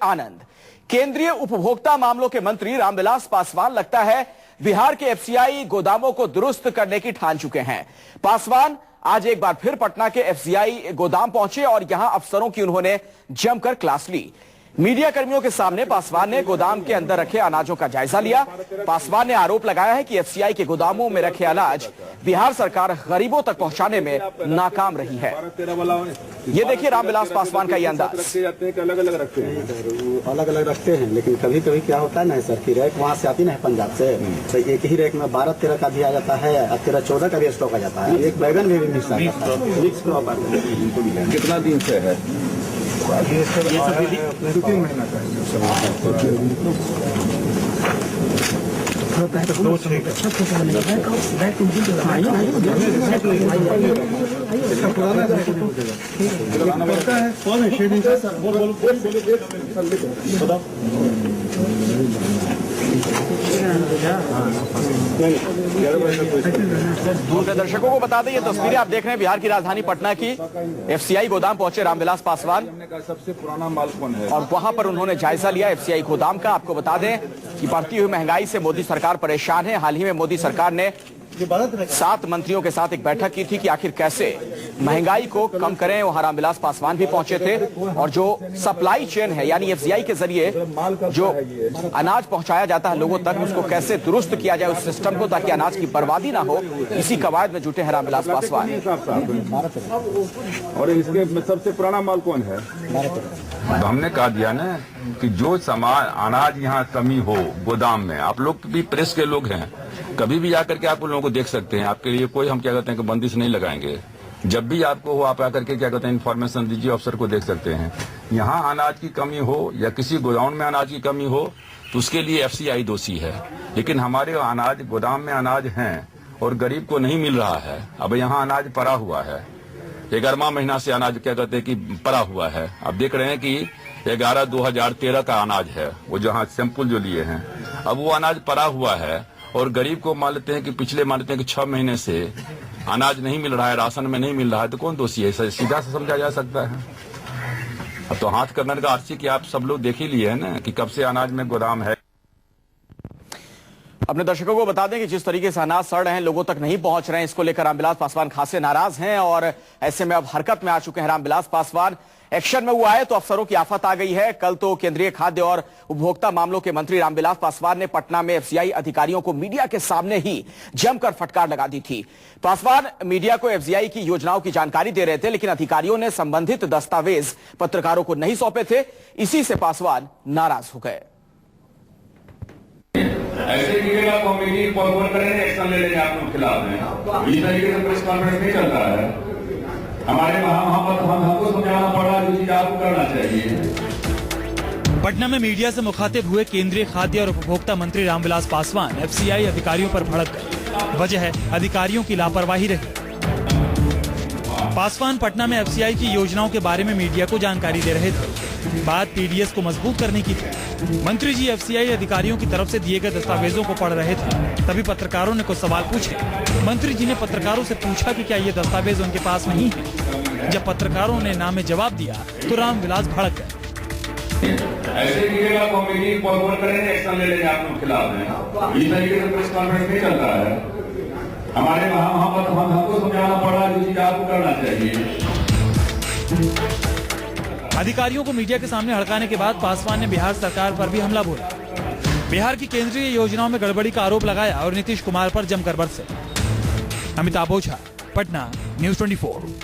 आनंद। केंद्रीय उपभोक्ता मामलों के मंत्री रामविलास पासवान लगता है बिहार के एफसीआई गोदामों को दुरुस्त करने की ठान चुके हैं। पासवान आज एक बार फिर पटना के एफसीआई गोदाम पहुंचे और यहां अफसरों की उन्होंने जमकर क्लास ली। मीडिया कर्मियों के सामने पासवान ने गोदाम के अंदर रखे अनाजों का जायजा लिया। पासवान ने आरोप लगाया है कि एफसीआई के गोदामों में रखे अनाज बिहार सरकार गरीबों तक पहुंचाने में नाकाम रही है। ये देखिए रामविलास पासवान का ये अंदाज। अलग अलग रखते हैं, लेकिन कभी कभी क्या होता है ना सर की रैक वहाँ से आती ना है पंजाब से, तो एक ही रैक में 12-13 का भी आ जाता है और 13-14 का भी स्टॉक आ जाता है। एक बैगन में भी मिक्स आता है, मिक्स क्रॉप आता है। कितना दिन से है ये सब 2-3 महीना का अपने दर्शकों को बता दें ये तस्वीरें आप देख रहे हैं बिहार की राजधानी पटना की। एफसीआई गोदाम पहुंचे रामविलास पासवान सबसे पुराना माल कौन है और वहां पर उन्होंने जायजा लिया एफसीआई गोदाम का। आपको बता दें कि बढ़ती हुई महंगाई से मोदी सरकार परेशान है। हाल ही में मोदी सरकार ने 7 मंत्रियों के साथ एक बैठक की थी कि आखिर कैसे महंगाई को कम करें। वहां रामविलास पासवान भी पहुंचे थे और जो सप्लाई चेन है यानी एफसीआई के जरिए जो अनाज पहुंचाया जाता है लोगों तक, उसको कैसे दुरुस्त किया जाए उस सिस्टम को, ताकि अनाज की बर्बादी ना हो, इसी कवायद में जुटे हैं रामविलास पासवान। और इसके सबसे पुराना माल कौन है? तो हमने कहा दिया ना कि जो सामान अनाज यहाँ कमी हो गोदाम में, आप लोग भी प्रेस के लोग हैं, कभी भी आकर के आप उन लोगों को देख सकते हैं। आपके लिए कोई हम क्या कहते हैं कि बंदिश नहीं लगाएंगे। जब भी आपको हो आप आकर के क्या कहते हैं इन्फॉर्मेशन दीजिए, अफसर को देख सकते हैं। यहाँ अनाज की कमी हो या किसी गोदाम में अनाज की कमी हो तो उसके लिए एफसीआई दोषी है। लेकिन हमारे अनाज गोदाम में अनाज हैं और गरीब को नहीं मिल रहा है। अब यहाँ अनाज पड़ा हुआ है, 11वां महीना से अनाज क्या कहते हैं कि पड़ा हुआ है। आप देख रहे हैं कि 11/2013 का अनाज है, वो जहाँ सैंपल जो लिए हैं, अब वो अनाज पड़ा हुआ है और गरीब को मान लेते हैं कि पिछले मान लेते हैं कि 6 महीने से अनाज नहीं मिल रहा है, राशन में नहीं मिल रहा है, तो कौन दोषी है? सीधा से समझा जा सकता है। अब तो हाथ करने का अर्थ कि आप सब लोग देख ही लिए है ना कि कब से अनाज में गोदाम है। अपने दर्शकों को बता दें कि जिस तरीके से अनाज सड़ रहे हैं, लोगों तक नहीं पहुंच रहे हैं, इसको लेकर रामविलास पासवान खासे नाराज हैं और ऐसे में अब हरकत में आ चुके हैं रामविलास पासवान। एक्शन में हुआ है तो अफसरों की आफत आ गई है। कल तो केंद्रीय खाद्य और उपभोक्ता मामलों के मंत्री रामविलास पासवान ने पटना में एफसीआई अधिकारियों को मीडिया के सामने ही जमकर फटकार लगा दी थी। पासवान मीडिया को एफसीआई की योजनाओं की जानकारी दे रहे थे, लेकिन अधिकारियों ने संबंधित दस्तावेज पत्रकारों को नहीं सौंपे थे। इसी से पासवान नाराज हो गए। ऐसे कीजिएगा कॉमेडी फॉरवर्ड करेंगे, एक्शन ले लेंगे आप लोग खिलाफ में। इस तरीके से प्रेस कॉन्फ्रेंस नहीं चलता है हमारे वहां पर। हमको समझाना पड़ा जो चीज आपको करना चाहिए। पटना में मीडिया से मुखातिब हुए केंद्रीय खाद्य और उपभोक्ता मंत्री रामविलास पासवान एफसीआई अधिकारियों पर भड़क गए। वजह है अधिकारियों की लापरवाही रही। पासवान पटना में एफसीआई की योजनाओं के बारे में मीडिया को जानकारी दे रहे थे। बात पीडीएस को मजबूत करने की थी। मंत्री जी एफसीआई अधिकारियों की तरफ से दिए गए दस्तावेजों को पढ़ रहे थे, तभी पत्रकारों ने कुछ सवाल पूछे। मंत्री जी ने पत्रकारों से पूछा कि क्या ये दस्तावेज उनके पास नहीं है। जब पत्रकारों ने ना में जवाब दिया तो रामविलास भड़क गए। ऐसे कीजिएगा कॉमेडी फॉरवर्ड करेंगे, एक्शन ले लेंगे आप लोग खिलाफ में। इस तरीके से प्रेस कॉन्फ्रेंस नहीं चलता है हमारे वहां पर। हमको समझाना पड़ा जो चीज आपको करना चाहिए। अधिकारियों को मीडिया के सामने हड़काने के बाद पासवान ने बिहार सरकार पर भी हमला बोला। बिहार की केंद्रीय योजनाओं में गड़बड़ी का आरोप लगाया और नीतीश कुमार पर जमकर बरसे। अमिताभ ओझा, पटना, न्यूज़ 24।